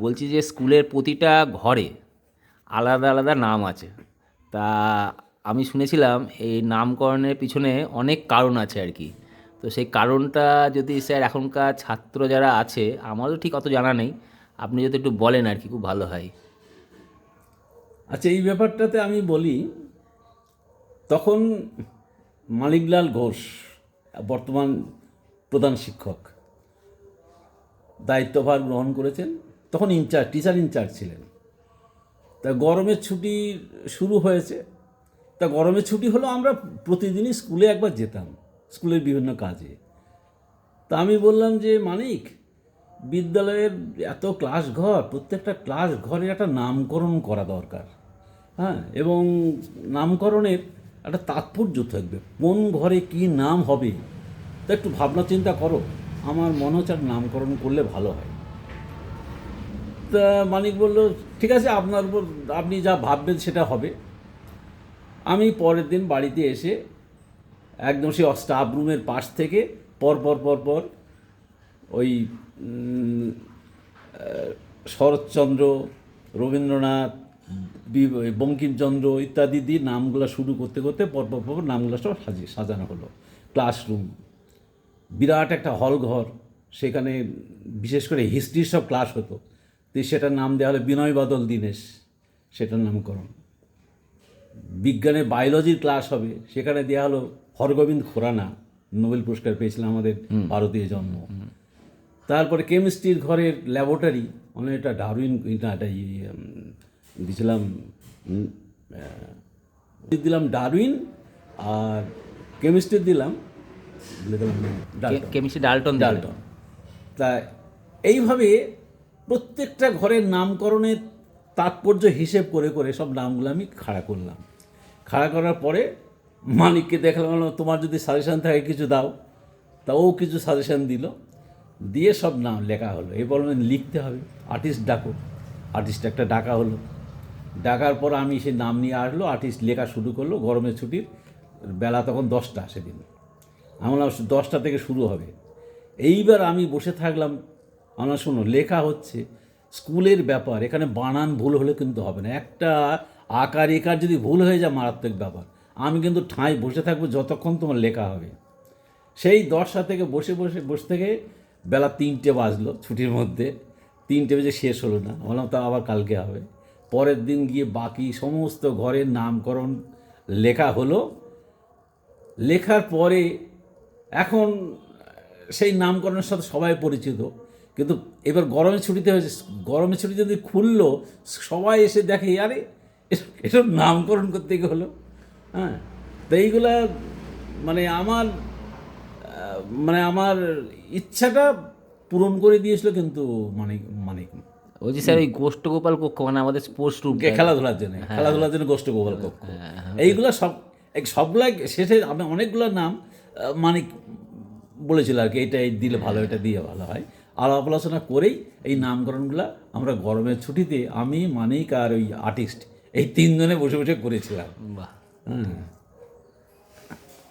বলছি যে স্কুলের প্রতিটা ঘরে আলাদা আলাদা নাম আছে। তা আমি শুনেছিলাম এই নামকরণের পিছনে অনেক কারণ আছে আর কি। তো সেই কারণটা যদি স্যার এখনকার ছাত্র যারা আছে, আমারও ঠিক অত জানা নেই, আপনি যদি একটু বলেন আর কি খুব ভালো হয়। আচ্ছা, এই ব্যাপারটাতে আমি বলি, তখন মানিকলাল ঘোষ, বর্তমান প্রধান শিক্ষক, দায়িত্বভার গ্রহণ করেছেন। তখন টিচার ইনচার্জ ছিলেন। তা গরমের ছুটি শুরু হয়েছে। তা গরমের ছুটি হলো, আমরা প্রতিদিনই স্কুলে একবার যেতাম, স্কুলের বিভিন্ন কাজে। তা আমি বললাম যে, মানিক, বিদ্যালয়ের এত ক্লাস ঘর, প্রত্যেকটা ক্লাস ঘরে একটা নামকরণ করা দরকার। হ্যাঁ, এবং নামকরণের একটা তাৎপর্য থাকবে, কোন ঘরে কি নাম হবে তা একটু ভাবনা চিন্তা করো। আমার মনে হচ্ছে একটা নামকরণ করলে ভালো হয়। তা মানিক বলল, ঠিক আছে, আপনার উপর, আপনি যা ভাববেন সেটা হবে। আমি পরের দিন বাড়িতে এসে একদম সেই স্টাফ রুমের পাশ থেকে পর পর পর পর ওই শরৎচন্দ্র, রবীন্দ্রনাথ, বঙ্কিমচন্দ্র ইত্যাদি দিয়ে নামগুলো শুরু করতে করতে পর পর পর নামগুলো সব সাজানো হলো। ক্লাসরুম, বিরাট একটা হল ঘর, সেখানে বিশেষ করে হিস্ট্রির সব ক্লাস হতো। তো সেটার নাম দেওয়া হলো বিনয় বাদল দীনেশ, সেটার নামকরণ। বিজ্ঞানের বায়োলজির ক্লাস হবে, সেখানে দেওয়া হলো হরগোবিন্দ খুরানা, নোবেল পুরস্কার পেয়েছিলেন, আমাদের ভারতীয় জন্ম। তারপরে কেমিস্ট্রির ঘরের ল্যাবরেটরি, এটা ডারউইন, এটা দিয়েছিলাম, দিলাম ডারউইন, আর কেমিস্ট্রি দিলাম ডাল্টন। কেমিস্ট্রি ডাল্টন দিলেন। ডাল্টন। তা এইভাবে প্রত্যেকটা ঘরের নামকরণের তাৎপর্য হিসেব করে করে সব নামগুলো আমি খাড়া করলাম। খাড়া করার পরে মানিককে দেখলাম, তোমার যদি সাজেশান থাকে কিছু দাও। তা ও কিছু সাজেশান দিল, দিয়ে সব নাম লেখা হলো। এই বললেন লিখতে হবে, আর্টিস্ট ডাকো। আর্টিস্ট একটা ডাকা হলো। ডাকার পর আমি সেই নাম নিয়ে আসলো, আর্টিস্ট লেখা শুরু করলো। গরমের ছুটির বেলা তখন 10টা, সেদিন আমি বললাম 10টা থেকে শুরু হবে। এইবার আমি বসে থাকলাম, আমরা শোনো, লেখা হচ্ছে, স্কুলের ব্যাপার, এখানে বানান ভুল হলে কিন্তু হবে না। একটা আকার একার যদি ভুল হয়ে যায়, মারাত্মক ব্যাপার। আমি কিন্তু ঠাঁই বসে থাকবো যতক্ষণ তোমার লেখা হবে। সেই 10টা থেকে বসে থেকে বেলা 3টে বাজলো, ছুটির মধ্যে 3টে বেজে শেষ হলো না। বললাম তা আবার কালকে হবে। পরের দিন গিয়ে বাকি সমস্ত ঘরের নামকরণ লেখা হলো। লেখার পরে এখন সেই নামকরণের সাথে সবাই পরিচিত। কিন্তু এবার গরমের ছুটিতে হয়েছে, গরমের ছুটি যদি খুললো, সবাই এসে দেখে, আরে এসব নামকরণ করতে গিয়ে হলো। হ্যাঁ, তো এইগুলা মানে আমার আমার ইচ্ছাটা পূরণ করে দিয়েছিল। কিন্তু মানে মানে ওই যে স্যার ওই গোষ্ঠগোপাল কক্ষ, মানে আমাদের স্পোর্টস রুম। খেলাধুলার জন্য গোষ্ঠ গোপাল কক্ষ, এইগুলো সবগুলা শেষে আমি অনেকগুলো নাম মানিক বলেছিল আর কি, এটা দিলে ভালো, এটা দিয়ে ভালো হয়। আলাপ আলোচনা করেই এই নামকরণগুলো আমরা গরমের ছুটিতে আমি, মানিক আর ওই আর্টিস্ট, এই 3জনে বসে বসে করেছিলাম। বাহ। হ্যাঁ।